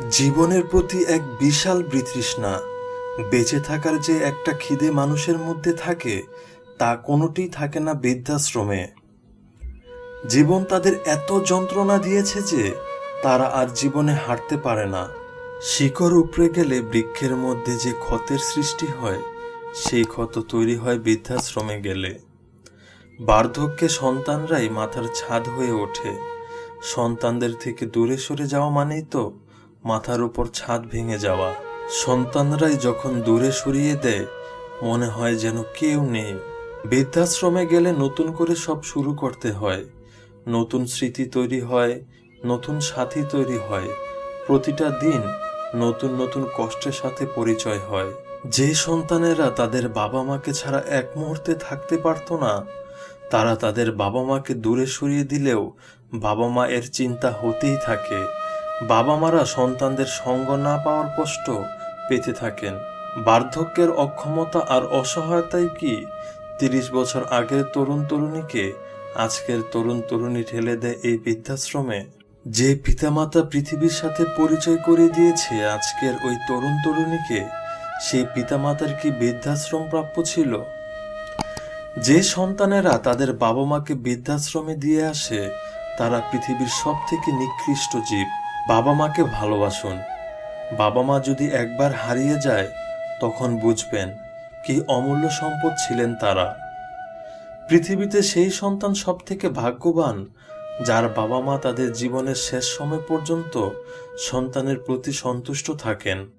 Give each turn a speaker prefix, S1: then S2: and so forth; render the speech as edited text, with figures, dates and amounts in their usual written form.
S1: জীবনের প্রতি এক বিশাল বিতৃষ্ণা, বেঁচে থাকার যে একটা খিদে মানুষের মধ্যে থাকে, তা কোনোটিই থাকে না বৃদ্ধাশ্রমে। জীবন তাদের এত যন্ত্রণা দিয়েছে যে তারা আর জীবনে হাঁটতে পারে না। শিকড় উপড়ে গেলে বৃক্ষের মধ্যে যে ক্ষতের সৃষ্টি হয়, সেই ক্ষত তৈরি হয় বৃদ্ধাশ্রমে গেলে। বার্ধক্যে সন্তানরাই মাথার ছাদ হয়ে ওঠে। সন্তানদের থেকে দূরে সরে যাওয়া মানেই তো মাথার উপর ছাদ ভেঙে যাওয়া। সন্তানরাই যখন দূরে সরিয়ে দেয়, মনে হয় যেন কেউ নেই। বৃদ্ধাশ্রমে গেলে নতুন করে সব শুরু করতে হয়। নতুন স্মৃতি তৈরি হয়, নতুন সাথী তৈরি হয়। প্রতিটা দিন নতুন নতুন কষ্টের সাথে পরিচয় হয়। যে সন্তানেরা তাদের বাবা মাকে ছাড়া এক মুহূর্তে থাকতে পারত না, তারা তাদের বাবা মাকে দূরে সরিয়ে দিলেও বাবা মা এর চিন্তা হতেই থাকে। বাবা মারা সন্তানদের সঙ্গ না পাওয়ার কষ্ট পেতে থাকেন। বার্ধক্যের অক্ষমতা আর অসহায়তাই কি ৩০ বছর আগের তরুণ তরুণীকে আজকের তরুণ তরুণী ঠেলে দেয় এই বৃদ্ধাশ্রমে? যে পিতামাতা পৃথিবীর সাথে পরিচয় করিয়ে দিয়েছে আজকের ওই তরুণ তরুণীকে, সেই পিতামাতার কি বৃদ্ধাশ্রম প্রাপ্য ছিল? যে সন্তানেরা তাদের বাবা মাকে বৃদ্ধাশ্রমে দিয়ে আসে, তারা পৃথিবীর সব থেকে নিকৃষ্ট জীব। বাবা মাকে ভালোবাসুন। বাবা মা যদি একবার হারিয়ে যায়, তখন বুঝবেন কি অমূল্য সম্পদ ছিলেন তারা। পৃথিবীতে সেই সন্তান সব থেকে ভাগ্যবান, যার বাবা মা তাদের জীবনের শেষ সময় পর্যন্ত সন্তানের প্রতি সন্তুষ্ট থাকেন।